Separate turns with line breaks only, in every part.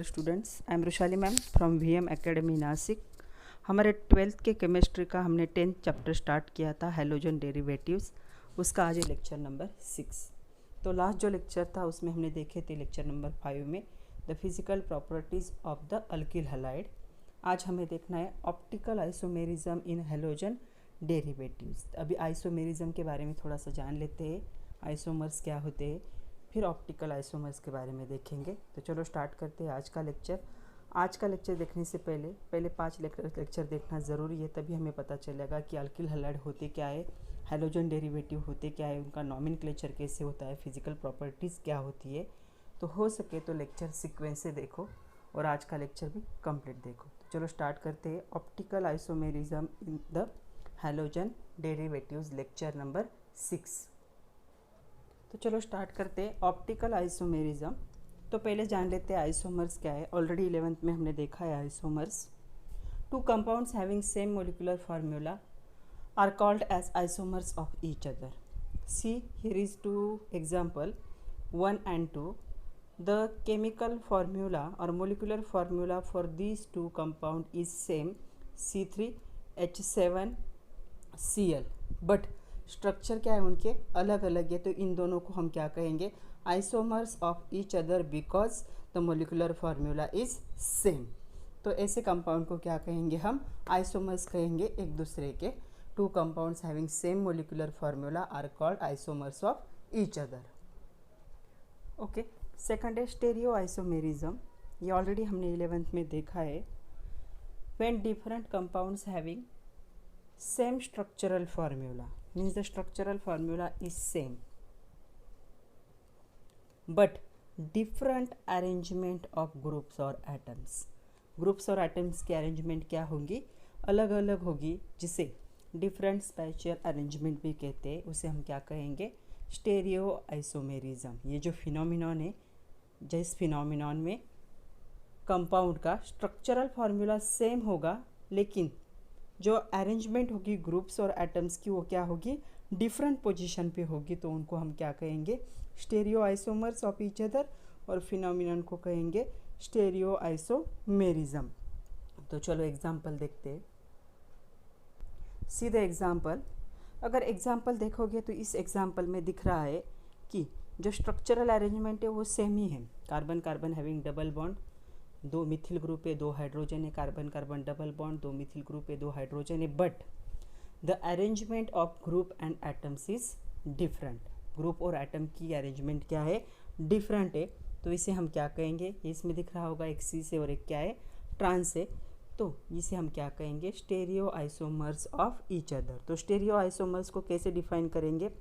Dear students, I am Rushali ma'am from VM academy Nashik. हमारे 12th के chemistry का हमने 10th चैप्टर स्टार्ट किया था हैलोजन डेरिवेटिव्स। उसका आज लेक्चर नंबर 6। तो लास्ट जो लेक्चर था उसमें हमने देखे थे लेक्चर नंबर 5 में the physical properties of the alkyl halide. आज हमें देखना है optical isomerism in halogen derivatives. अभी आइसोमेरिज्म के बारे में थोड़ा सा जान लेते हैं, आइसोमर्स क्या होते हैं, फिर ऑप्टिकल आइसोमर्स के बारे में देखेंगे। तो चलो स्टार्ट करते हैं आज का लेक्चर। आज का लेक्चर देखने से पहले 5 लेक्चर देखना ज़रूरी है, तभी हमें पता चलेगा कि अल्किल हैलाइड होते क्या है, हैलोजन डेरिवेटिव होते क्या है, उनका नॉमेनक्लेचर कैसे होता है, फिजिकल प्रॉपर्टीज़ क्या होती है। तो हो सके तो लेक्चर सीक्वेंस से देखो और आज का लेक्चर भी कंप्लीट देखो। तो चलो स्टार्ट करते हैं optical isomerism in the halogen derivatives, lecture number 6। तो चलो स्टार्ट करते हैं ऑप्टिकल आइसोमेरिज्म। तो पहले जान लेते हैं आइसोमर्स क्या है। ऑलरेडी 11th में हमने देखा है isomers. Two compounds having same molecular formula are called as isomers of each other. See here is 2 example 1 and 2. The chemical formula or molecular formula for these two compound is same, C3H7Cl, but structure क्या है उनके अलग अलग है। तो इन दोनों को हम क्या कहेंगे, isomers of each other because the molecular formula is same. तो ऐसे कंपाउंड को क्या कहेंगे, हम आइसोमर्स कहेंगे एक दूसरे के। Two compounds having same molecular formula are called isomers of each other. Okay, second है स्टेरियो आइसोमेरिज्म। ये ऑलरेडी हमने 11th में देखा है। When different compounds having same structural formula means the structural formula is same but different arrangement of groups or atoms. Groups और atoms की arrangement क्या होंगी, अलग अलग होगी, जिसे डिफरेंट स्पेशियल अरेंजमेंट भी कहते हैं। उसे हम क्या कहेंगे, स्टेरियो आइसोमेरिज्म। ये जो फिनोमिनॉन है, जिस फिनोमिनॉन में कंपाउंड का स्ट्रक्चरल फार्मूला सेम होगा लेकिन जो अरेंजमेंट होगी ग्रुप्स और एटम्स की वो क्या होगी, डिफरेंट पोजीशन पे होगी। तो उनको हम क्या कहेंगे, stereo isomers of each other, और फिनोमिनन को कहेंगे स्टेरियो आइसोमेरिज्म। तो चलो एग्जांपल देखते हैं। See the example. अगर एग्जांपल देखोगे तो इस एग्जांपल में दिख रहा है कि जो स्ट्रक्चरल अरेंजमेंट है वो सेम ही है। Carbon carbon having double bond, 2 methyl group है, 2 हाइड्रोजन है, carbon carbon double bond, 2 methyl group है, 2 हाइड्रोजन है, but the arrangement of group and atoms is different. Group और एटम की अरेंजमेंट क्या है, डिफरेंट है। तो इसे हम क्या कहेंगे, इसमें दिख रहा होगा एक सी से और एक क्या है, ट्रांस है। तो इसे हम क्या कहेंगे, stereo isomers of each other. तो स्टेरियो आइसोमर्स को कैसे डिफाइन करेंगे,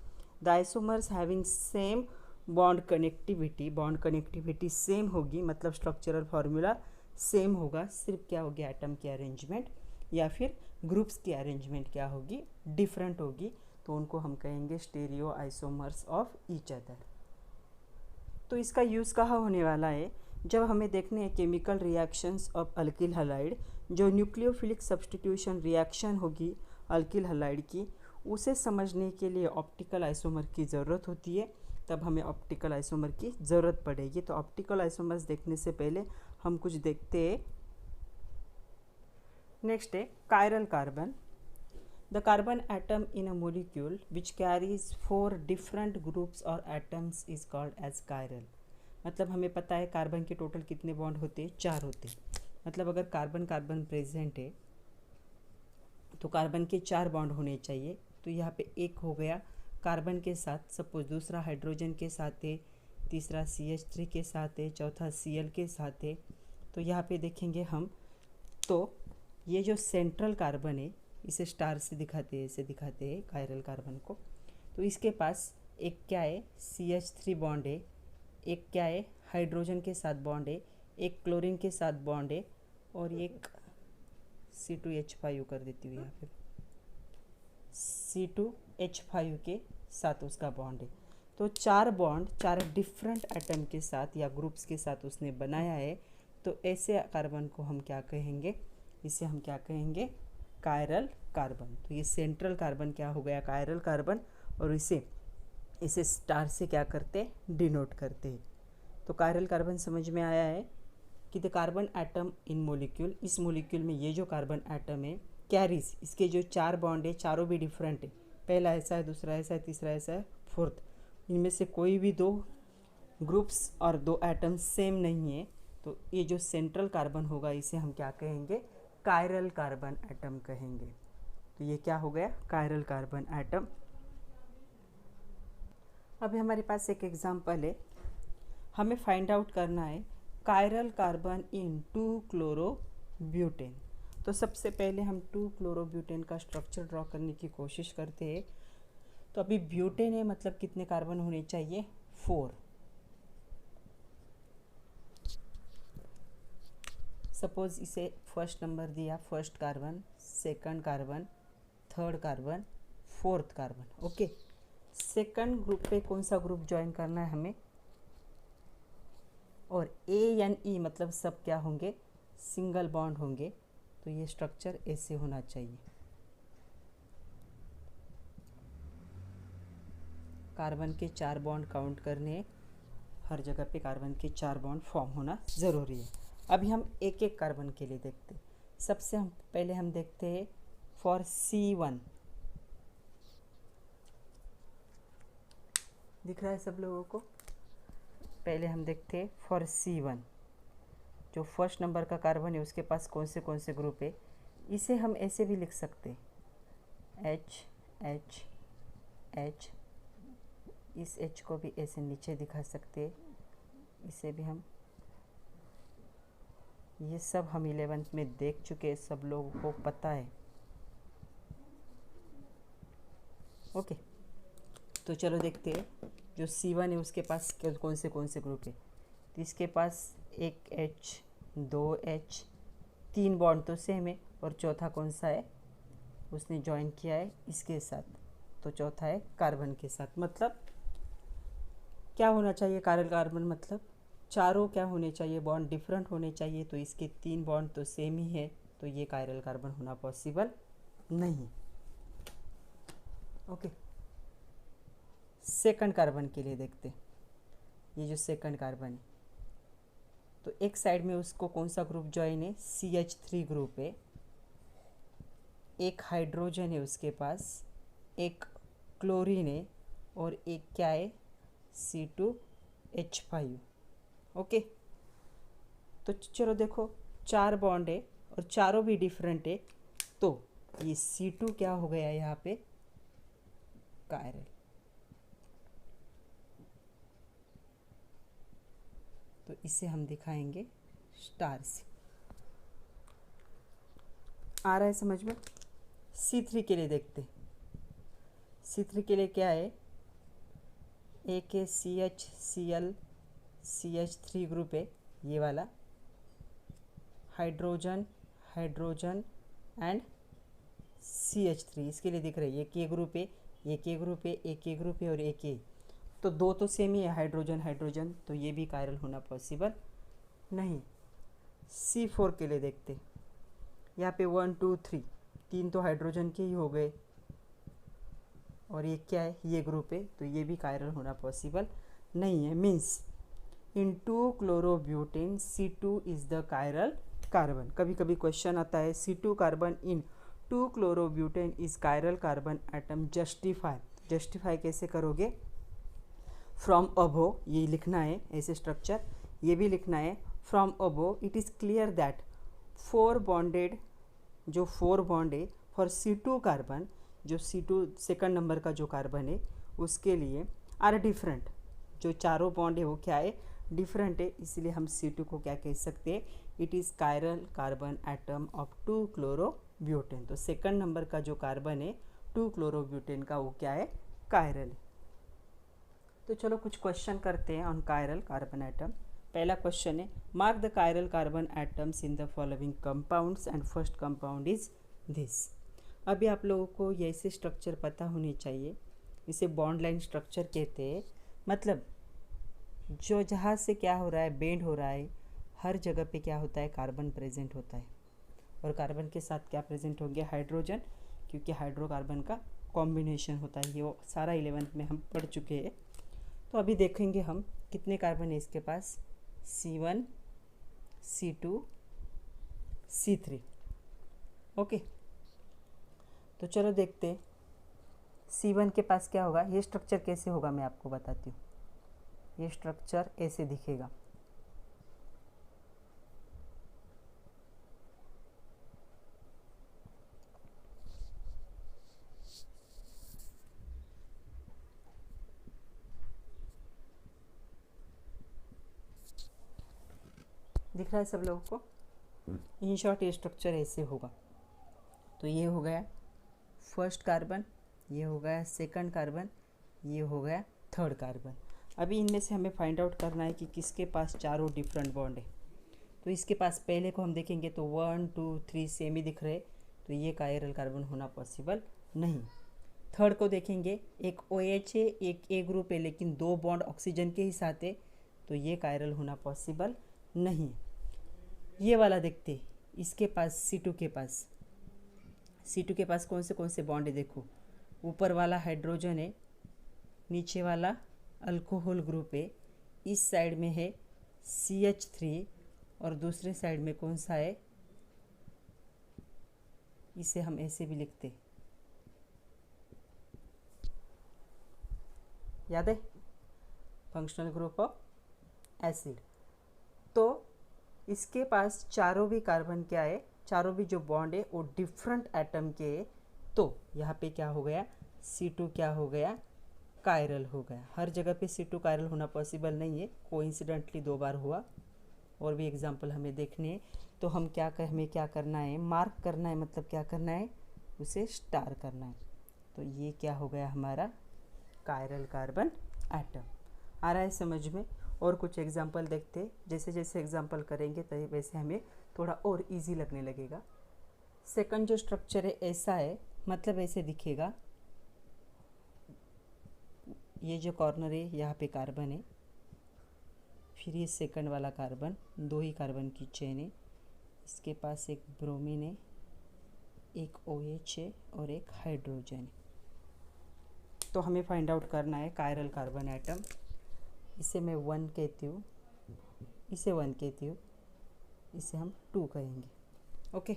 the isomers having same bond connectivity same होगी, मतलब स्ट्रक्चरल फार्मूला सेम होगा, सिर्फ क्या होगी, एटम की अरेंजमेंट या फिर ग्रुप्स की अरेंजमेंट क्या होगी, डिफरेंट होगी। तो उनको हम कहेंगे stereo isomers of each other. तो इसका यूज़ कहाँ होने वाला है, जब हमें देखने हैं chemical reactions of alkyl halide, जो न्यूक्लियोफिलिक सब्स्टिट्यूशन रिएक्शन होगी अल्किल हैलाइड की, उसे समझने के लिए ऑप्टिकल आइसोमर की ज़रूरत होती है। तब हमें ऑप्टिकल आइसोमर की ज़रूरत पड़ेगी। तो ऑप्टिकल आइसोमर्स देखने से पहले हम कुछ देखते हैं। नेक्स्ट है chiral carbon. The carbon atom in a molecule which carries 4 different groups और atoms is called as chiral. मतलब हमें पता है कार्बन के टोटल कितने बॉन्ड होते हैं, 4 होते हैं। मतलब अगर कार्बन कार्बन प्रेजेंट है तो कार्बन के 4 बॉन्ड होने चाहिए। तो यहाँ पे एक हो गया कार्बन के साथ, सपोज दूसरा हाइड्रोजन के साथ है, तीसरा CH3 के साथ है, चौथा Cl के साथ है। तो यहाँ पे देखेंगे हम, तो ये जो सेंट्रल कार्बन है इसे स्टार से दिखाते हैं, इसे दिखाते हैं कायरल कार्बन को। तो इसके पास एक क्या है, CH3 बॉन्ड है, एक क्या है, हाइड्रोजन के साथ बॉन्ड है, एक क्लोरीन के साथ बॉन्ड है, और एक C2H5 कर देती हूँ यहाँ पे, C2H5 के साथ उसका बॉन्ड है। तो 4 बॉन्ड 4 डिफरेंट एटम के साथ या ग्रुप्स के साथ उसने बनाया है। तो ऐसे कार्बन को हम क्या कहेंगे, इसे हम क्या कहेंगे, कायरल कार्बन। तो ये सेंट्रल कार्बन क्या हो गया, कायरल कार्बन, और इसे स्टार से क्या करते, डिनोट करते हैं। तो कायरल कार्बन समझ में आया है। कि the carbon atom in molecule, इस मोलिक्यूल में ये जो कार्बन एटम है कैरीज, इसके जो 4 बॉन्ड है चारों भी डिफरेंट है, पहला ऐसा है, दूसरा ऐसा है, तीसरा ऐसा है, फोर्थ, इनमें से कोई भी 2 ग्रुप्स और 2 एटम्स सेम नहीं है, तो ये जो सेंट्रल कार्बन होगा इसे हम क्या कहेंगे, कायरल कार्बन एटम कहेंगे। तो ये क्या हो गया, कायरल कार्बन एटम। अभी हमारे पास एक एग्जांपल है, हमें फाइंड आउट करना है कायरल कार्बन इन 2-क्लोरोब्यूटेन। तो सबसे पहले हम 2-क्लोरोब्यूटेन का स्ट्रक्चर ड्रॉ करने की कोशिश करते हैं। तो अभी ब्यूटेन है, मतलब कितने कार्बन होने चाहिए, 4। सपोज इसे फर्स्ट नंबर दिया, first carbon, second carbon, third carbon, fourth carbon. Okay, second group पे कौन सा ग्रुप ज्वाइन करना है हमें, और ए एन ई मतलब सब क्या होंगे, सिंगल बॉन्ड होंगे। तो ये स्ट्रक्चर ऐसे होना चाहिए। कार्बन के 4 बॉन्ड काउंट करने, हर जगह पे कार्बन के 4 बॉन्ड फॉर्म होना ज़रूरी है। अभी हम एक एक कार्बन के लिए देखते हैं। सबसे पहले हम देखते हैं फॉर C1, दिख रहा है सब लोगों को। पहले हम देखते हैं फॉर C1, जो फर्स्ट नंबर का कार्बन है उसके पास कौन से ग्रुप है। इसे हम ऐसे भी लिख सकते हैं, H H H, इस H को भी ऐसे नीचे दिखा सकते हैं, इसे भी हम, ये सब हम 11th में देख चुके हैं, सब लोगों को पता है। ओके, तो चलो देखते हैं जो C1 है उसके पास कौन से ग्रुप है। तो इसके पास एक H, 2 H, 3 बॉन्ड तो सेम है, और चौथा कौन सा है, उसने ज्वाइन किया है इसके साथ, तो चौथा है कार्बन के साथ। मतलब क्या होना चाहिए कायरल कार्बन, मतलब चारों क्या होने चाहिए, बॉन्ड डिफरेंट होने चाहिए। तो इसके 3 बॉन्ड तो सेम ही है, तो ये कायरल कार्बन होना पॉसिबल नहीं। ओके, सेकंड कार्बन के लिए देखते हैं। ये जो सेकंड कार्बन है, तो एक साइड में उसको कौन सा ग्रुप ज्वाइन है, CH3 ग्रुप है, एक हाइड्रोजन है उसके पास, एक क्लोरीन है, और एक क्या है, C2H5। ओके, तो चलो देखो 4 बॉन्ड है और चारों भी डिफरेंट है, तो ये C2 क्या हो गया यहाँ पे, कायरल। तो इसे हम दिखाएंगे स्टार से। आ रहा है समझ में। C3 के लिए देखते। C3 के लिए क्या है, एक है CHCl, CH3 ग्रुप है ये वाला, हाइड्रोजन हाइड्रोजन एंड CH3, इसके लिए दिख रहा है, एक ये ग्रुप है, एक ये ग्रुप है, एक ये ग्रुप है और एक ये, तो 2 तो सेम ही है, हाइड्रोजन हाइड्रोजन, तो ये भी कायरल होना पॉसिबल नहीं। C4 के लिए देखते, यहाँ पे 1 2 3, 3 तो हाइड्रोजन के ही हो गए, और ये क्या है, ये ग्रुप है, तो ये भी कायरल होना पॉसिबल नहीं है। Means in two chlorobutane C2 is the chiral carbon. कभी कभी क्वेश्चन आता है C2 carbon in two chlorobutane is chiral carbon atom, justify कैसे करोगे, फ्रॉम अबो ये लिखना है, ऐसे स्ट्रक्चर ये भी लिखना है, from above it is clear that 4 bonded, जो 4 बॉन्ड है फॉर C2 कार्बन, जो C2 सेकंड नंबर का जो कार्बन है उसके लिए आर डिफरेंट, जो चारों बॉन्ड है वो क्या है, डिफरेंट है, इसलिए हम C2 को क्या कह सकते हैं, it is chiral carbon atom of two chlorobutane. तो सेकंड नंबर का जो कार्बन है 2-क्लोरोब्यूटेन का वो क्या है, कायरल है। तो चलो कुछ क्वेश्चन करते हैं ऑन कायरल कार्बन एटम। पहला क्वेश्चन है, mark the chiral carbon atoms in the following compounds and first compound is this. अभी आप लोगों को ये ऐसे स्ट्रक्चर पता होने चाहिए, इसे बॉन्ड लाइन स्ट्रक्चर कहते हैं। मतलब जो जहाँ से क्या हो रहा है, बेंड हो रहा है, हर जगह पे क्या होता है, कार्बन प्रेजेंट होता है, और कार्बन के साथ क्या प्रेजेंट होंगे, हाइड्रोजन, क्योंकि हाइड्रोकार्बन का कॉम्बिनेशन होता है। ये वो सारा 11th में हम पढ़ चुके हैं। तो अभी देखेंगे हम कितने कार्बन है इसके पास, C1 C2C3। ओके, तो चलो देखते हैं C1 के पास क्या होगा। ये स्ट्रक्चर कैसे होगा मैं आपको बताती हूँ। ये स्ट्रक्चर ऐसे दिखेगा। दिख रहा है सब लोगों को? इन शॉर्ट ये स्ट्रक्चर ऐसे होगा। तो ये हो गया फर्स्ट कार्बन, ये हो गया सेकंड कार्बन, ये हो गया थर्ड कार्बन। अभी इनमें से हमें फाइंड आउट करना है कि किसके पास चारों डिफरेंट बॉन्ड है। तो इसके पास पहले को हम देखेंगे तो 1 2 3 सेम ही दिख रहे, तो ये कायरल कार्बन होना पॉसिबल नहीं। थर्ड को देखेंगे, एक OH है, एक A ग्रुप है, लेकिन 2 बॉन्ड ऑक्सीजन के ही साथ है, तो ये कायरल होना पॉसिबल नहीं। ये वाला देखते, इसके पास C2 के पास कौन से बॉन्ड है देखो। ऊपर वाला हाइड्रोजन है, नीचे वाला अल्कोहल ग्रुप है, इस साइड में है CH3 और दूसरे साइड में कौन सा है, इसे हम ऐसे भी लिखते, याद है, फंक्शनल ग्रुप ऑफ एसिड। तो इसके पास चारों भी कार्बन क्या है, चारों भी जो बॉन्ड है वो डिफरेंट एटम के है। तो यहाँ पे क्या हो गया, C2 क्या हो गया, कायरल हो गया। हर जगह पे C2 कायरल होना पॉसिबल नहीं है, कोइंसिडेंटली 2 बार हुआ। और भी एग्जांपल हमें देखने हैं, तो हमें क्या करना है, मार्क करना है, मतलब क्या करना है, उसे स्टार करना है। तो ये क्या हो गया हमारा कायरल कार्बन एटम। आ रहा है समझ में? और कुछ एग्जांपल देखते, जैसे जैसे एग्जांपल करेंगे तभी वैसे हमें थोड़ा और इजी लगने लगेगा। सेकंड जो स्ट्रक्चर है ऐसा है, मतलब ऐसे दिखेगा। ये जो कॉर्नर है यहाँ पे कार्बन है, फिर ये सेकंड वाला कार्बन, 2 ही कार्बन की चेन है, इसके पास एक ब्रोमीन है, एक OH है और एक हाइड्रोजन है। तो हमें फाइंड आउट करना है कायरल कार्बन एटम। इसे मैं 1 कहती हूँ, इसे 1 कहती हूँ, इसे हम 2 कहेंगे। ओके,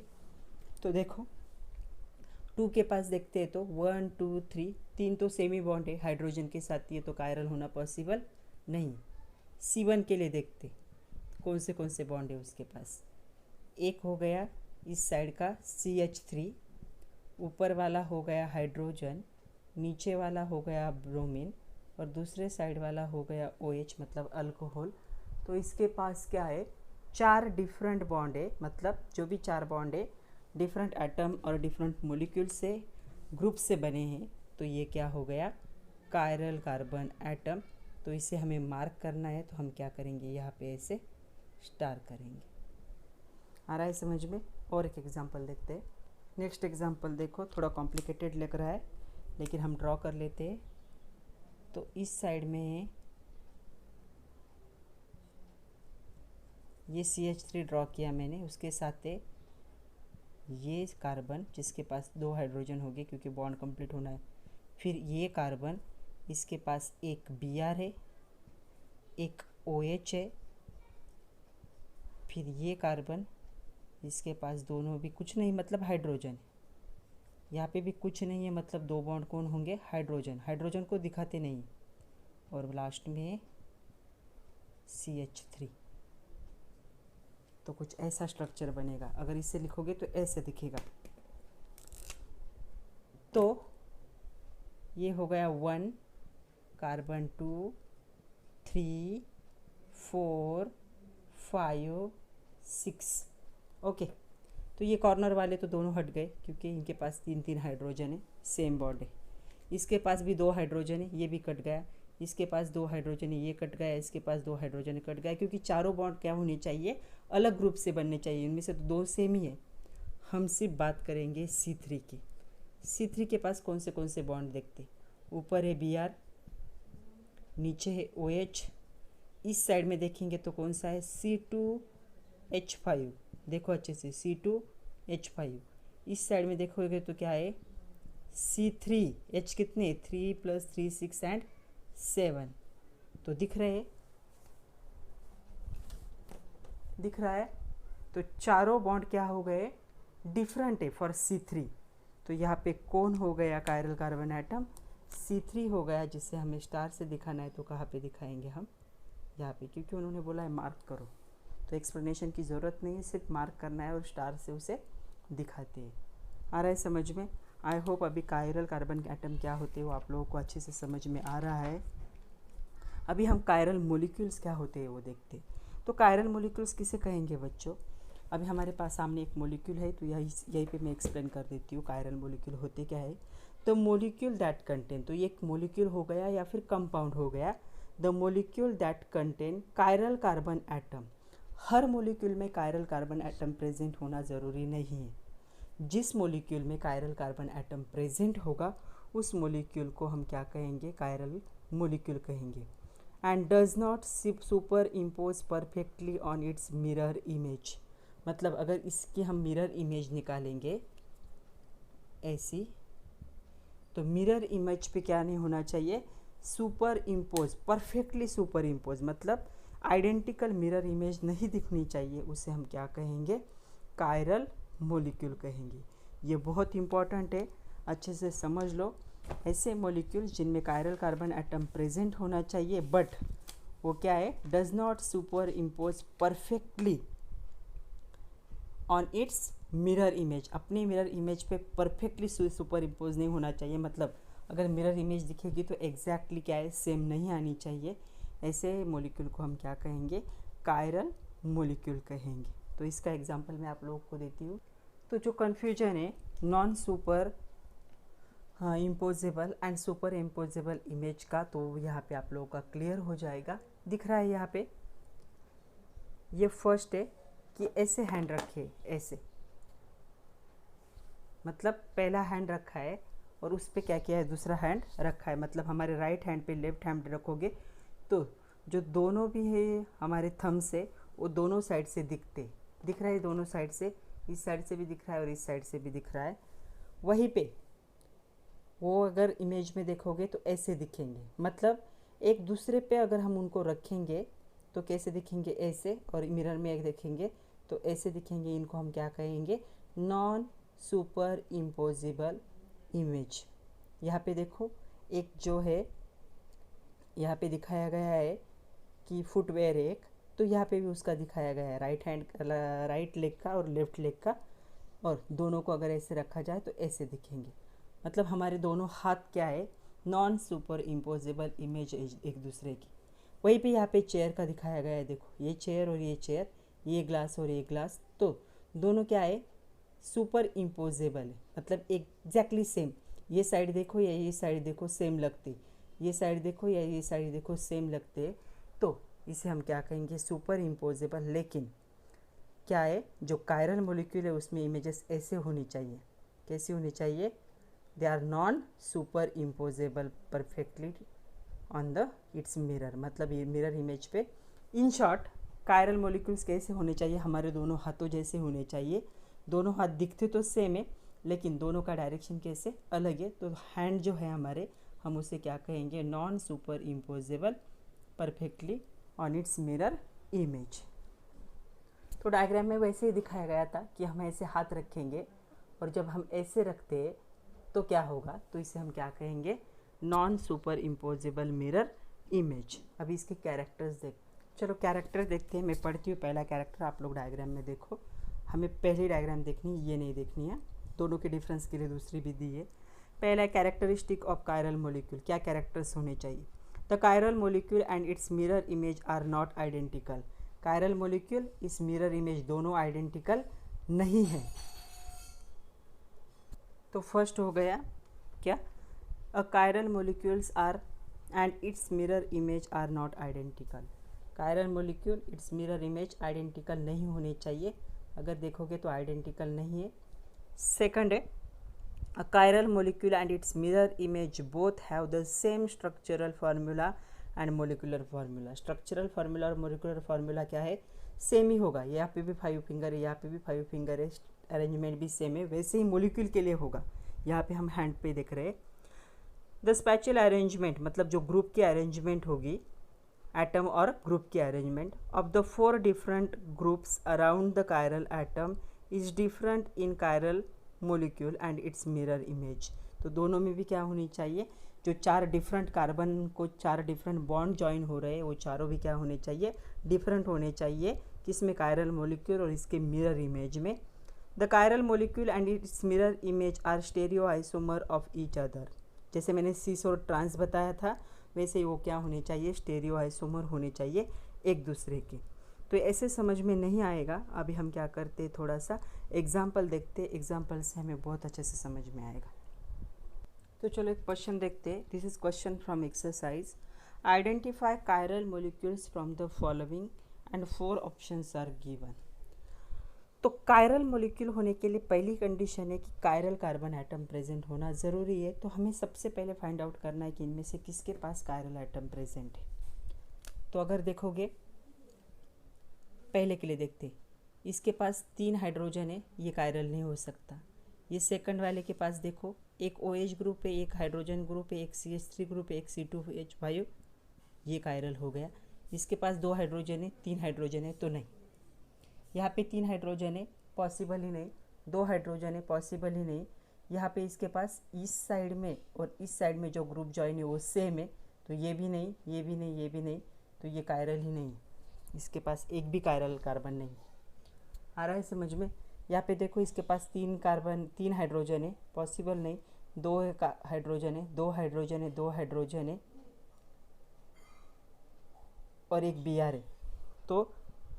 तो देखो 2 के पास देखते हैं तो 1 2 3 3 तो सेमी बॉन्ड है हाइड्रोजन के साथ, ये तो कायरल होना पॉसिबल नहीं। C1 के लिए देखते कौन से बॉन्ड है उसके पास। एक हो गया इस साइड का CH3, ऊपर वाला हो गया हाइड्रोजन, नीचे वाला हो गया ब्रोमीन और दूसरे साइड वाला हो गया OH मतलब अल्कोहल। तो इसके पास क्या है, 4 डिफरेंट बॉन्ड है, मतलब जो भी 4 बॉन्ड है डिफरेंट एटम और डिफरेंट मॉलिक्यूल से ग्रुप से बने हैं। तो ये क्या हो गया कायरल कार्बन एटम। तो इसे हमें मार्क करना है, तो हम क्या करेंगे, यहाँ पे ऐसे स्टार करेंगे। आ रहा है समझ में? और एक एग्जांपल देखते हैं। नेक्स्ट एग्जांपल देखो, थोड़ा कॉम्प्लिकेटेड लग रहा है लेकिन हम ड्रॉ कर लेते हैं। तो इस साइड में है ये CH3 ड्रॉ किया मैंने, उसके साथ है ये कार्बन जिसके पास 2 हाइड्रोजन हो गए क्योंकि बॉन्ड कंप्लीट होना है। फिर ये कार्बन, इसके पास एक Br है, एक OH है, फिर ये कार्बन, इसके पास दोनों भी कुछ नहीं मतलब हाइड्रोजन, यहाँ पे भी कुछ नहीं है मतलब 2 बॉन्ड कौन होंगे, हाइड्रोजन, हाइड्रोजन को दिखाते नहीं। और लास्ट में CH3। तो कुछ ऐसा स्ट्रक्चर बनेगा, अगर इसे लिखोगे तो ऐसे दिखेगा। तो ये हो गया 1 कार्बन 2 3 4 5 6। ओके, तो ये कॉर्नर वाले तो दोनों हट गए क्योंकि इनके पास 3 हाइड्रोजन है, सेम बॉन्ड है। इसके पास भी 2 हाइड्रोजन है, ये भी कट गया। इसके पास 2 हाइड्रोजन है, ये कट गया। इसके पास 2 हाइड्रोजन कट गया, क्योंकि चारों बॉन्ड क्या होने चाहिए, अलग ग्रुप से बनने चाहिए। इनमें से तो 2 सेम ही है। हम सिर्फ बात करेंगे C3 की। C3 के पास कौन से बॉन्ड देखते, ऊपर है Br, नीचे है OH, इस साइड में देखेंगे तो कौन सा है C2H5। देखो अच्छे से C2H5। इस साइड में देखोगे तो क्या है C3H, कितने 3 + 3 6 एंड 7। तो दिख रहे हैं दिख रहा है। तो चारों बॉन्ड क्या हो गए, डिफरेंट है फॉर C3। तो यहाँ पे कौन हो गया कायरल कार्बन एटम, C3 हो गया, जिसे हमें स्टार से दिखाना है। तो कहाँ पे दिखाएंगे हम, यहाँ पे, क्योंकि उन्होंने बोला है मार्क करो, तो एक्सप्लेनेशन की ज़रूरत नहीं है, सिर्फ मार्क करना है और स्टार से उसे दिखाते हैं। आ रहा है समझ में। आई होप अभी कायरल कार्बन एटम क्या होते हैं वो आप लोगों को अच्छे से समझ में आ रहा है। अभी हम कायरल मोलिक्यूल्स क्या होते हैं वो देखते हैं। तो कायरल मोलिक्यूल्स किसे कहेंगे बच्चों, अभी हमारे पास सामने एक मोलिक्यूल है, तो यहीं पे मैं एक्सप्लेन कर देती हूँ कायरल मोलिक्यूल होते क्या है। तो मोलिक्यूल दैट कंटेन, तो ये एक मोलिक्यूल हो गया या फिर कंपाउंड हो गया। The molecule that contain chiral carbon atom, her molecule में कायरल कार्बन एटम प्रेजेंट होना ज़रूरी नहीं है। जिस मोलिक्यूल में कायरल कार्बन एटम प्रेजेंट होगा उस मोलिक्यूल को हम क्या कहेंगे, कायरल मोलिक्यूल कहेंगे। And does not super impose perfectly on its mirror image, मतलब अगर इसकी हम मिरर इमेज निकालेंगे ऐसी, तो मिरर इमेज पे क्या नहीं होना चाहिए, super impose, perfectly super impose, मतलब आइडेंटिकल मिरर इमेज नहीं दिखनी चाहिए, उसे हम क्या कहेंगे, कायरल मोलिक्यूल कहेंगे। ये बहुत इंपॉर्टेंट है, अच्छे से समझ लो। ऐसे मोलिक्यूल जिनमें कायरल कार्बन एटम प्रेजेंट होना चाहिए, बट वो क्या है, does not super impose perfectly on its mirror image, अपनी मिरर इमेज पे परफेक्टली सुपर इम्पोज नहीं होना चाहिए। मतलब अगर मिरर इमेज दिखेगी तो एग्जैक्टली क्या है, सेम नहीं आनी चाहिए। ऐसे मोलिक्यूल को हम क्या कहेंगे, कायरल मोलिक्यूल कहेंगे। तो इसका एग्जांपल मैं आप लोगों को देती हूँ। तो जो कन्फ्यूजन है non super imposable and super imposable image का, तो यहाँ पे आप लोगों का क्लियर हो जाएगा। दिख रहा है यहाँ पे, ये फर्स्ट है कि ऐसे हैंड रखे, ऐसे, मतलब पहला हैंड रखा है और उस पर क्या किया है, दूसरा हैंड रखा है। मतलब हमारे राइट हैंड पे लेफ्ट हैंड रखोगे तो जो दोनों भी है हमारे थंब से, वो दोनों साइड से दिख रहा है, दोनों साइड से, इस साइड से भी दिख रहा है और इस साइड से भी दिख रहा है। वहीं पे वो अगर इमेज में देखोगे तो ऐसे दिखेंगे, मतलब एक दूसरे पे अगर हम उनको रखेंगे तो कैसे दिखेंगे, ऐसे, और मिरर में एक देखेंगे तो ऐसे दिखेंगे। इनको हम क्या कहेंगे, नॉन सुपर इम्पोजिबल इमेज। यहाँ पे देखो, एक जो है यहाँ पे दिखाया गया है कि फुटवेयर एक, तो यहाँ पे भी उसका दिखाया गया है, राइट लेग का और लेफ्ट लेग का, और दोनों को अगर ऐसे रखा जाए तो ऐसे दिखेंगे। मतलब हमारे दोनों हाथ क्या है, नॉन सुपर इम्पोजेबल इमेज एक दूसरे की। वहीं पे यहाँ पे चेयर का दिखाया गया है, देखो ये चेयर और ये चेयर, ये ग्लास और ये ग्लास, तो दोनों क्या है, सुपर इम्पोजेबल है, मतलब एग्जैक्टली सेम। ये साइड देखो या ये साइड देखो सेम लगते, ये साइड देखो या ये साइड देखो सेम लगते, तो इसे हम क्या कहेंगे, सुपर इम्पोजेबल। लेकिन क्या है, जो कायरल मोलिक्यूल है उसमें इमेजेस ऐसे होनी चाहिए, कैसी होनी चाहिए, they are non superimposable perfectly on the its mirror, मतलब ये मिरर इमेज पे। इन शॉर्ट कायरल मोलिक्यूल्स कैसे होने चाहिए, हमारे दोनों हाथों जैसे होने चाहिए। दोनों हाथ दिखते तो सेम है लेकिन दोनों का डायरेक्शन कैसे अलग है। तो हैंड जो है हमारे, हम उसे क्या कहेंगे, non superimposable perfectly on its mirror image. तो डायग्राम में वैसे ही दिखाया गया था कि हम ऐसे हाथ रखेंगे और जब हम ऐसे रखते तो क्या होगा, तो इसे हम क्या कहेंगे, non super imposable mirror image. अभी इसके कैरेक्टर्स चलो कैरेक्टर देखते हैं। मैं पढ़ती हूँ पहला कैरेक्टर, आप लोग डायग्राम में देखो। हमें पहली डायग्राम देखनी है, ये नहीं देखनी है, दोनों के डिफरेंस के लिए दूसरी भी दी है। पहला कैरेक्टरिस्टिक ऑफ कायरल मोलिक्यूल, क्या कैरेक्टर्स होने चाहिए। The chiral molecule and its mirror image are not identical. Chiral molecule, इस मिरर इमेज दोनों आइडेंटिकल नहीं है। तो फर्स्ट हो गया क्या, a chiral molecules are and its mirror image are not identical. Chiral molecule, its mirror image identical नहीं होने चाहिए, अगर देखोगे तो आइडेंटिकल नहीं है। सेकंड है, अ chiral molecule and its mirror image both have the same structural formula and molecular formula. Structural formula और मोलिकुलर फार्मूला क्या है, सेम ही होगा। यहाँ पे भी 5 फिंगर है, यहाँ पे भी 5 फिंगर है, अरेंजमेंट भी सेम है, वैसे ही मोलिक्यूल के लिए होगा। यहाँ पे हम हैंड पे देख रहे हैं। द स्पैचुअल अरेंजमेंट, मतलब जो ग्रुप की अरेंजमेंट होगी, एटम और ग्रुप की arrangement of the 4 different groups around the chiral atom is different in chiral molecule and its mirror image. तो दोनों में भी क्या होनी चाहिए, जो 4 डिफरेंट कार्बन को 4 डिफरेंट बॉन्ड ज्वाइन हो रहे हैं वो चारों भी क्या होने चाहिए, डिफरेंट होने चाहिए, किसमें, कायरल मोलिक्यूल और इसके मिरर इमेज में। The chiral molecule and its mirror image are stereoisomer of each other. जैसे मैंने सिस और ट्रांस बताया था वैसे ही वो क्या होने चाहिए, स्टेरियो आइसोमर होने चाहिए एक दूसरे के। तो ऐसे समझ में नहीं आएगा, अभी हम क्या करते, थोड़ा सा एग्जाम्पल देखते, एग्जाम्पल से हमें बहुत अच्छे से समझ में आएगा। तो चलो एक क्वेश्चन देखते, this is question from exercise. Identify chiral molecules from the following and 4 options are given. तो कायरल मोलिक्यूल होने के लिए पहली कंडीशन है कि कायरल कार्बन एटम प्रेजेंट होना ज़रूरी है। तो हमें सबसे पहले फाइंड आउट करना है कि इनमें से किसके पास कायरल एटम प्रेजेंट है। तो अगर देखोगे, पहले के लिए देखते, इसके पास 3 हाइड्रोजन है, ये कायरल नहीं हो सकता। ये सेकंड वाले के पास देखो, एक OH ग्रुप है, एक हाइड्रोजन ग्रुप है, एक CH3 ग्रुप है, एक C2H5, ये कायरल हो गया। इसके पास 2 हाइड्रोजन है, 3 हाइड्रोजन है, तो नहीं। यहाँ पे 3 हाइड्रोजन है, पॉसिबल ही नहीं। 2 हाइड्रोजन है, पॉसिबल ही नहीं। यहाँ पे इसके पास इस साइड में और इस साइड में जो ग्रुप जॉइन है वो सेम है, तो ये भी नहीं, ये भी नहीं, ये भी नहीं, तो ये कायरल ही नहीं। इसके पास एक भी कायरल कार्बन नहीं। आ रहा है समझ में। यहाँ पे देखो, इसके पास 3 हाइड्रोजन है, पॉसिबल नहीं। 2 हाइड्रोजन है, 2 हाइड्रोजन है, 2 हाइड्रोजन है और एक Br है, तो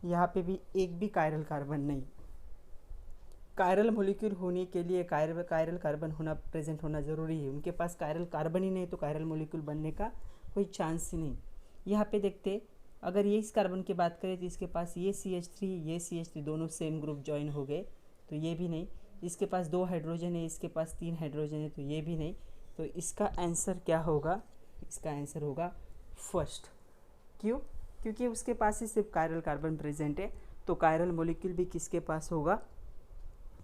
यहाँ पे भी एक भी कायरल कार्बन नहीं। कायरल मोलिक्यूल होने के लिए कायरल कार्बन होना, प्रेजेंट होना ज़रूरी है। उनके पास कायरल कार्बन ही नहीं तो कायरल मोलिक्यूल बनने का कोई चांस ही नहीं। यहाँ पे देखते, अगर ये इस कार्बन की बात करें तो इसके पास ये CH3, ये CH3 दोनों सेम ग्रुप ज्वाइन हो गए, तो ये भी नहीं। इसके पास 2 हाइड्रोजन है, इसके पास 3 हाइड्रोजन है, तो ये भी नहीं। तो इसका आंसर क्या होगा, इसका आंसर होगा फर्स्ट। क्यों? क्योंकि उसके पास ही सिर्फ कायरल कार्बन प्रेजेंट है, तो कायरल मोलिक्यूल भी किसके पास होगा,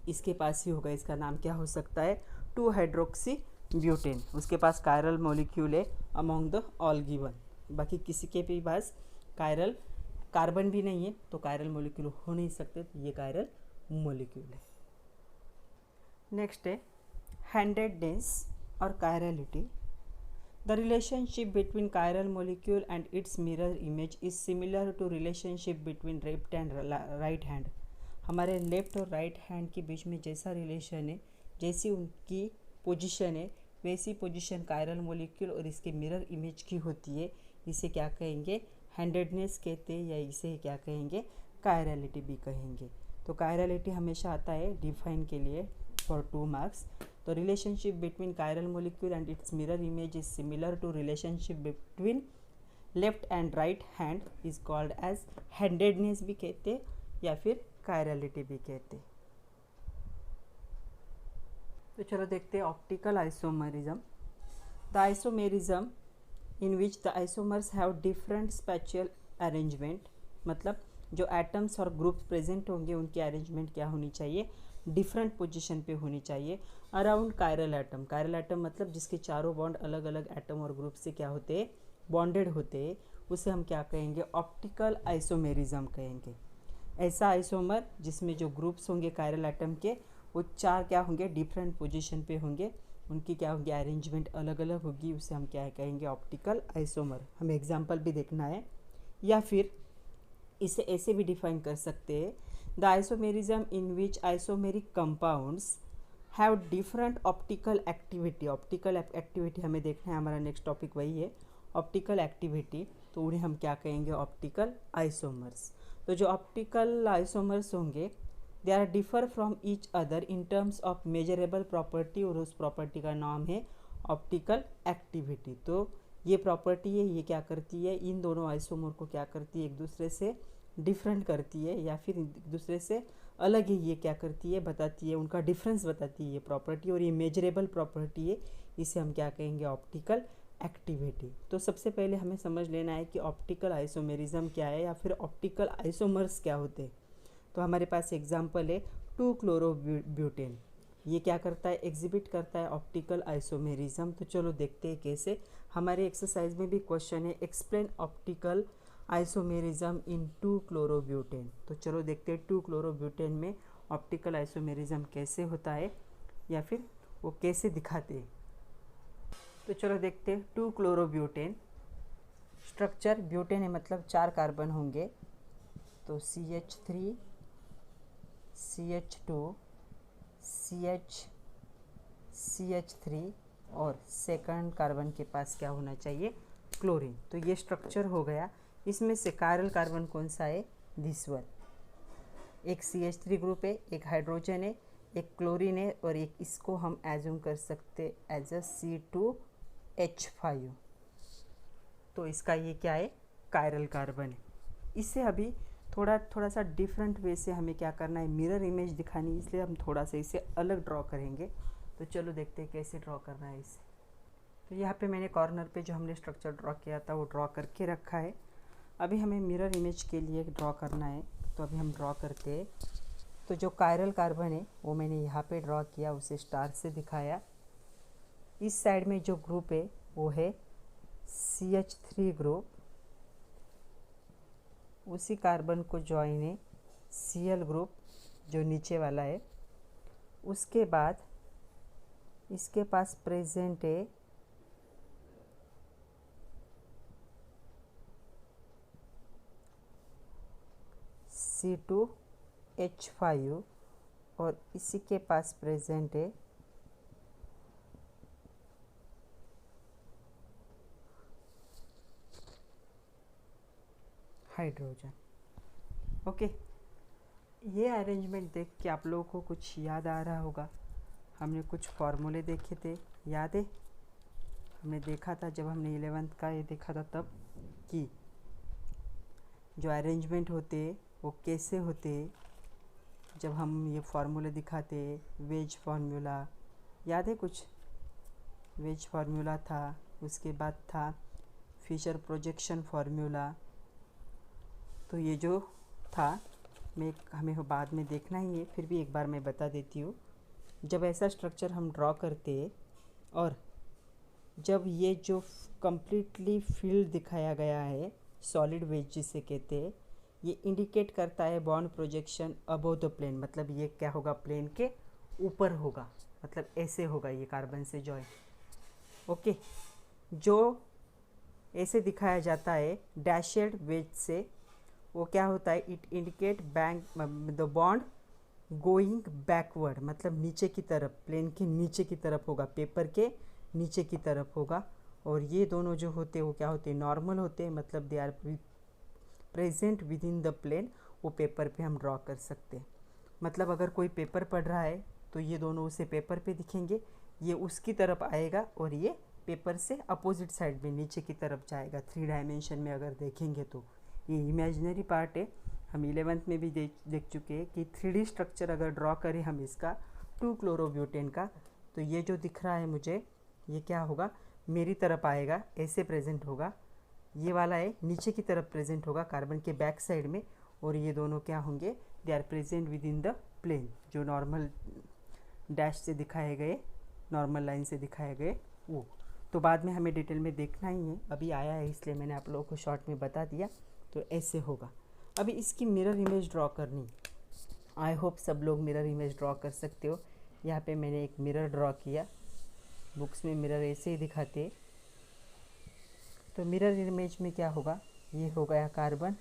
इसके पास ही होगा। इसका नाम क्या हो सकता है, 2 हाइड्रोक्सी ब्यूटेन। उसके पास कायरल मोलिक्यूल है अमॉन्ग द ऑल गिवन। बाकी किसी के भी पास कायरल कार्बन भी नहीं है, तो कायरल मोलिक्यूल हो नहीं सकते, तो ये कायरल मोलिक्यूल है। नेक्स्ट है हैंडेडनेस और chirality. The relationship between chiral molecule and its mirror image is similar to relationship between left and right hand। हमारे लेफ्ट और राइट हैंड के बीच में जैसा रिलेशन है, जैसी उनकी पोजीशन है, वैसी पोजीशन कायरल मोलिक्यूल और इसके मिरर इमेज की होती है। इसे क्या कहेंगे, हैंडेडनेस कहते हैं, या इसे क्या कहेंगे, कायरलिटी भी कहेंगे। तो कायरलिटी हमेशा आता है डिफाइन के लिए फॉर 2 मार्क्स। तो relationship between chiral molecule and its mirror image is similar to relationship between left and right hand is called as handedness भी कहते या फिर कायरलिटी भी कहते। तो चलो देखते हैं optical isomerism. The isomerism in which the isomers have different spatial arrangement, मतलब जो एटम्स और ग्रुप्स प्रेजेंट होंगे उनकी अरेंजमेंट क्या होनी चाहिए, डिफरेंट पोजीशन पे होनी चाहिए around chiral atom. Chiral atom मतलब जिसके चारों बॉन्ड अलग अलग एटम और ग्रुप से क्या होते हैं, बॉन्डेड होते हैं, उसे हम क्या कहेंगे, ऑप्टिकल आइसोमेरिज्म कहेंगे। ऐसा आइसोमर जिसमें जो ग्रुप्स होंगे कायरल एटम के वो 4 क्या होंगे, डिफरेंट पोजीशन पे होंगे, उनकी क्या होंगी, अरेंजमेंट अलग अलग होगी, उसे हम क्या कहेंगे, ऑप्टिकल आइसोमर। हमें एग्जाम्पल भी देखना है, या फिर इसे ऐसे भी डिफाइन कर सकते हैं, the isomerism in which isomeric compounds have different optical activity. Optical activity हमें देखना है, हमारा नेक्स्ट टॉपिक वही है ऑप्टिकल एक्टिविटी, तो उन्हें हम क्या कहेंगे, ऑप्टिकल आइसोमर्स। तो जो ऑप्टिकल आइसोमर्स होंगे they are differ from each other in terms of measurable property, और उस प्रॉपर्टी का नाम है ऑप्टिकल एक्टिविटी। तो ये प्रॉपर्टी है, ये क्या करती है, इन दोनों आइसोमर को क्या करती है, एक दूसरे से डिफरेंट करती है, या फिर एक दूसरे से अलग ही ये क्या करती है, बताती है, उनका डिफरेंस बताती है ये प्रॉपर्टी, और ये मेजरेबल प्रॉपर्टी है, इसे हम क्या कहेंगे, ऑप्टिकल एक्टिविटी। तो सबसे पहले हमें समझ लेना है कि ऑप्टिकल आइसोमेरिज्म क्या है, या फिर ऑप्टिकल आइसोमर्स क्या होते हैं। तो हमारे पास एग्जाम्पल है 2-क्लोरोब्यूटेन। ये क्या करता है, एग्जिबिट करता है ऑप्टिकल आइसोमेरिज्म। तो चलो देखते हैं कैसे। हमारे एक्सरसाइज में भी क्वेश्चन है, एक्सप्लेन ऑप्टिकल आइसोमेरिज्म इन 2-क्लोरोब्यूटेन। तो चलो देखते हैं 2-क्लोरोब्यूटेन में ऑप्टिकल आइसोमेरिज्म कैसे होता है या फिर वो कैसे दिखाते हैं। तो चलो देखते हैं 2-क्लोरोब्यूटेन। स्ट्रक्चर ब्यूटेन है मतलब 4 कार्बन होंगे, तो CH3 CH2 CH3 और सेकंड कार्बन के पास क्या होना चाहिए, क्लोरीन। तो ये स्ट्रक्चर हो गया। इसमें से कायरल कार्बन कौन सा है, दिस वन। एक CH3 ग्रुप है, एक हाइड्रोजन है, एक क्लोरीन है और एक इसको हम एज्यूम कर सकते एज अ C2H5। तो इसका ये क्या है, कायरल कार्बन है। इससे अभी थोड़ा सा डिफरेंट वे से हमें क्या करना है, मिरर इमेज दिखानी, इसलिए हम थोड़ा सा इसे अलग ड्रॉ करेंगे। तो चलो देखते हैं कैसे ड्रॉ करना है इसे। तो यहाँ पे मैंने कॉर्नर पे जो हमने स्ट्रक्चर ड्रॉ किया था वो ड्रॉ करके रखा है। अभी हमें मिरर इमेज के लिए ड्रॉ करना है, तो अभी हम ड्रॉ करते हैं। तो जो कायरल कार्बन है वो मैंने यहाँ पे ड्रॉ किया, उसे स्टार से दिखाया। इस साइड में जो ग्रुप है वो है CH3 ग्रुप, उसी कार्बन को ज्वाइन है Cl ग्रुप जो नीचे वाला है। उसके बाद इसके पास प्रेजेंट है C2H5 और इसी के पास प्रेजेंट है हाइड्रोजन। ओके, ये अरेंजमेंट देख के आप लोगों को कुछ याद आ रहा होगा। हमने कुछ फॉर्मूले देखे थे, याद है? हमने देखा था जब हमने 11th का ये देखा था तब, कि जो अरेंजमेंट होते वो कैसे होते जब हम ये फार्मूले दिखाते। वेज फार्मूला याद है कुछ? वेज फार्मूला था, उसके बाद था फिशर प्रोजेक्शन फार्मूला। तो ये जो था हमें बाद में देखना ही है, फिर भी एक बार मैं बता देती हूँ। जब ऐसा स्ट्रक्चर हम ड्रॉ करते और जब ये जो कम्प्लीटली फील्ड दिखाया गया है, सॉलिड वेज जिसे कहते हैं, ये इंडिकेट करता है bond projection above the plane. मतलब ये क्या होगा, प्लेन के ऊपर होगा, मतलब ऐसे होगा ये कार्बन से जॉइन। ओके, जो ऐसे दिखाया जाता है डैशेड वेज से, वो क्या होता है, it indicate the bond going backward, मतलब नीचे की तरफ, प्लेन के नीचे की तरफ होगा, पेपर के नीचे की तरफ होगा। और ये दोनों जो होते हैं वो क्या होते हैं, नॉर्मल होते हैं, मतलब they are present within the plane. वो पेपर पे हम ड्रॉ कर सकते हैं। मतलब अगर कोई पेपर पढ़ रहा है तो ये दोनों उसे पेपर पे दिखेंगे, ये उसकी तरफ आएगा और ये पेपर से अपोजिट साइड में नीचे की तरफ जाएगा। 3 डायमेंशन में अगर देखेंगे तो ये इमेजिनरी पार्ट है। हम 11th में भी देख चुके हैं कि 3D स्ट्रक्चर अगर ड्रॉ करें हम इसका 2-क्लोरोब्यूटेन का, तो ये जो दिख रहा है मुझे, ये क्या होगा, मेरी तरफ आएगा, ऐसे प्रेजेंट होगा। ये वाला है नीचे की तरफ प्रेजेंट होगा कार्बन के बैक साइड में। और ये दोनों क्या होंगे, they are present within the plane, जो नॉर्मल डैश से दिखाए गए, नॉर्मल लाइन से दिखाए गए वो। तो बाद में हमें डिटेल में देखना ही है, अभी आया है इसलिए मैंने आप लोगों को शॉर्ट में बता दिया। तो ऐसे होगा। अभी इसकी मिरर इमेज ड्रॉ करनी, आई होप सब लोग मिरर इमेज ड्रॉ कर सकते हो। यहाँ पे मैंने एक मिरर ड्रॉ किया, बुक्स में मिरर ऐसे ही दिखाते। तो मिरर इमेज में क्या होगा, ये हो गया कार्बन,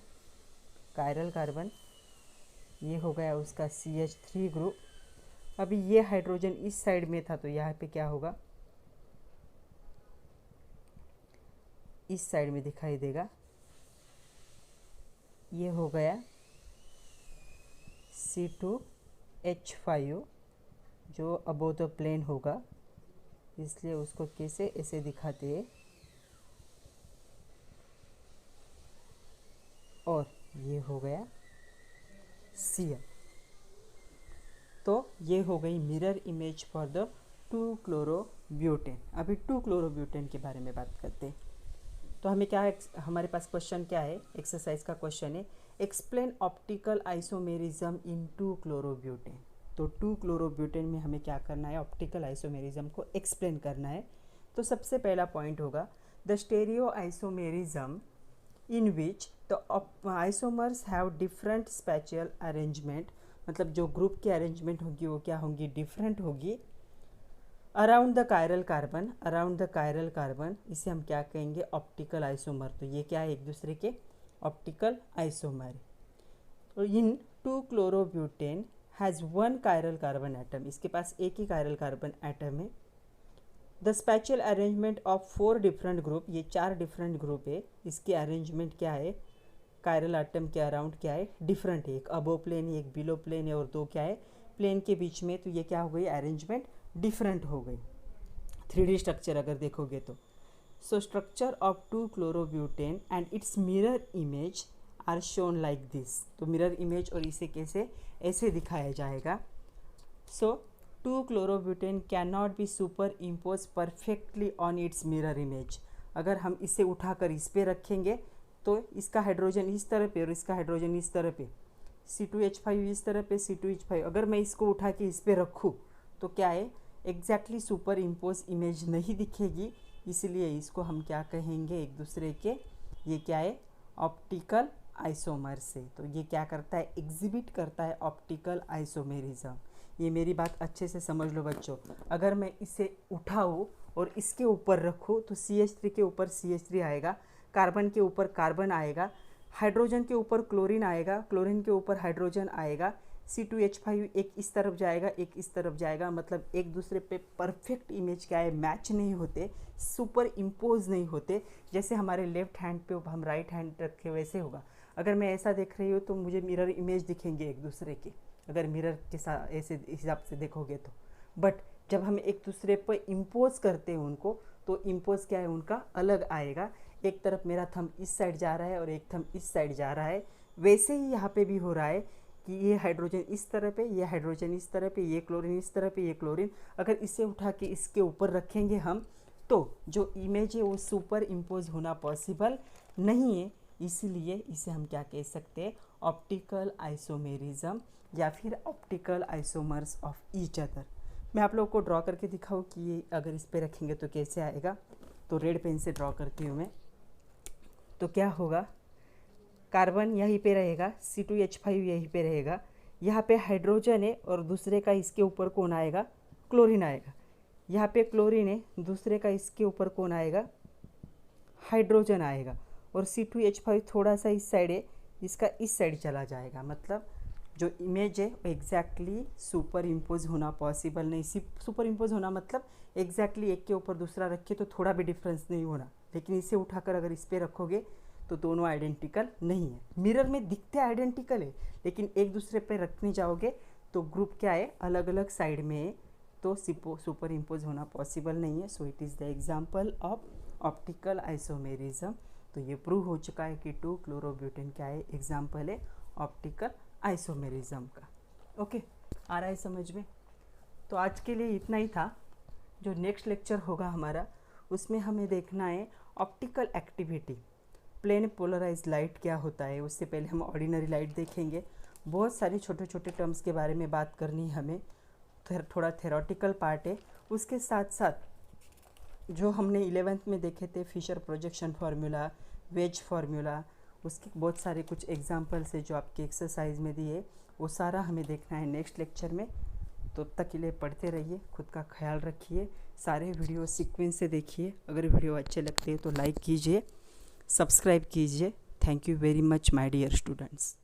कायरल कार्बन, ये हो गया उसका CH3 ग्रुप। अभी ये हाइड्रोजन इस साइड में था, तो यहाँ पे क्या होगा, इस साइड में दिखाई देगा। ये हो गया C2H5 जो अबोव द प्लेन होगा, इसलिए उसको कैसे ऐसे दिखाते हैं। और ये हो गया Cl। तो ये हो गई मिरर इमेज फॉर द 2-क्लोरोब्यूटेन। अभी 2-क्लोरोब्यूटेन के बारे में बात करते हैं। तो हमें क्या है, हमारे पास क्वेश्चन क्या है, एक्सरसाइज का क्वेश्चन है, एक्सप्लेन ऑप्टिकल आइसोमेरिज्म इन 2-क्लोरोब्यूटेन। तो 2-क्लोरोब्यूटेन में हमें क्या करना है, ऑप्टिकल आइसोमेरिज्म को एक्सप्लेन करना है। तो सबसे पहला पॉइंट होगा, the stereo isomerism in which the isomers have different spatial arrangement, मतलब जो ग्रुप की अरेंजमेंट होगी वो क्या होगी, डिफरेंट होगी। Around the chiral carbon, around the chiral carbon इसे हम क्या कहेंगे, ऑप्टिकल आइसोमर। तो ये क्या है, एक दूसरे के ऑप्टिकल आइसोमर। तो इन 2-chlorobutain has 1 chiral carbon atom, इसके पास एक ही कायरल कार्बन एटम है। The special arrangement of 4 different group, ये 4 डिफरेंट ग्रुप है, इसकी अरेंजमेंट क्या है, कायरल एटम के अराउंड क्या है, डिफरेंट है। एक अबो प्लेन है, एक बिलो प्लेन है, और दो क्या है, प्लेन के बीच में। तो ये क्या हो गई, अरेंजमेंट डिफरेंट हो गई। 3D स्ट्रक्चर अगर देखोगे तो so structure of 2-chlorobutain and its mirror image are shown like this. तो मिरर इमेज और इसे कैसे ऐसे दिखाया जाएगा। So 2-chlorobutain can not be superimpose perfectly on its mirror image. अगर हम इसे उठाकर इस पे रखेंगे तो इसका हाइड्रोजन इस तरह पे और इसका हाइड्रोजन इस तरह पे, C2H5 इस तरह पे, C2H5। अगर मैं इसको उठा के इस पे रखूँ तो क्या है, एग्जैक्टली सुपर इम्पोज इमेज नहीं दिखेगी, इसलिए इसको हम क्या कहेंगे, एक दूसरे के, ये क्या है, ऑप्टिकल आइसोमर से। तो ये क्या करता है, एग्जिबिट करता है ऑप्टिकल आइसोमेरिज्म। ये मेरी बात अच्छे से समझ लो बच्चों। अगर मैं इसे उठाऊँ और इसके ऊपर रखूँ तो CH3 के ऊपर CH3 आएगा, कार्बन के ऊपर कार्बन आएगा, हाइड्रोजन के ऊपर क्लोरीन आएगा, क्लोरीन के ऊपर हाइड्रोजन आएगा, C2H5 एक इस तरफ जाएगा, एक इस तरफ जाएगा। मतलब एक दूसरे पे परफेक्ट इमेज क्या है, मैच नहीं होते, सुपर इम्पोज नहीं होते। जैसे हमारे लेफ्ट हैंड पे हम राइट हैंड रखे वैसे होगा। अगर मैं ऐसा देख रही हूँ तो मुझे मिरर इमेज दिखेंगे एक दूसरे के, अगर मिरर के साथ ऐसे हिसाब से देखोगे तो। बट जब हम एक दूसरे पर इम्पोज करते हैं उनको, तो इम्पोज क्या है उनका अलग आएगा। एक तरफ मेरा थंब इस साइड जा रहा है और एक थंब इस साइड जा रहा है। वैसे ही यहाँ पे भी हो रहा है कि ये हाइड्रोजन इस तरह पे, ये हाइड्रोजन इस तरह पे, ये क्लोरीन इस तरह पे, ये क्लोरीन। अगर इसे उठा के इसके ऊपर रखेंगे हम तो जो इमेज है वो सुपर इम्पोज होना पॉसिबल नहीं है। इसीलिए इसे हम क्या कह सकते हैं, ऑप्टिकल आइसोमेरिज्म या फिर optical isomers of each other. मैं आप लोगों को ड्रॉ करके दिखाऊँ कि ये अगर इस पे रखेंगे तो कैसे आएगा। तो रेड पेन से ड्रॉ करती हूँ मैं। तो क्या होगा, कार्बन यहीं पे रहेगा, C2H5 यहीं पे रहेगा, यहाँ पे हाइड्रोजन है और दूसरे का इसके ऊपर कौन आएगा, क्लोरीन आएगा। यहाँ पे क्लोरीन है, दूसरे का इसके ऊपर कौन आएगा, हाइड्रोजन आएगा। और C2H5 थोड़ा सा इस साइड है, इसका इस साइड चला जाएगा। मतलब जो इमेज है वो एग्जैक्टली सुपर इम्पोज होना पॉसिबल नहीं। सुपर इम्पोज होना मतलब एग्जैक्टली एक के ऊपर दूसरा रखे तो थोड़ा भी डिफरेंस नहीं होना, लेकिन इसे उठाकर अगर इस पर रखोगे तो दोनों आइडेंटिकल नहीं है। मिरर में दिखते आइडेंटिकल है, लेकिन एक दूसरे पे रखने जाओगे तो ग्रुप क्या है, अलग अलग साइड में है, तो सुपर इम्पोज होना पॉसिबल नहीं है। So it is the example of optical isomerism. तो ये प्रूव हो चुका है कि 2-chlorobutain क्या है, एग्जाम्पल है ऑप्टिकल आइसोमेरिज्म का। ओके, आ रहा है समझ में। तो आज के लिए इतना ही था। जो नेक्स्ट लेक्चर होगा हमारा उसमें हमें देखना है optical activity, plane polarise light क्या होता है। उससे पहले हम ऑर्डिनरी लाइट देखेंगे। बहुत सारी छोटे छोटे टर्म्स के बारे में बात करनी है हमें, थोड़ा थेरोटिकल पार्ट है। उसके साथ साथ जो हमने 11th में देखे थे, Fischer projection formula, wedge formula, उसके बहुत सारे कुछ एग्जाम्पल्स है जो आपके एक्सरसाइज में दिए, वो सारा हमें देखना है नेक्स्ट लेक्चर में। तो तब तक के लिए पढ़ते रहिए, खुद का ख्याल रखिए, सारे वीडियो सीक्वेंस से देखिए। अगर वीडियो अच्छे लगते हैं तो लाइक कीजिए, सब्सक्राइब कीजिए। Thank you very much my dear students.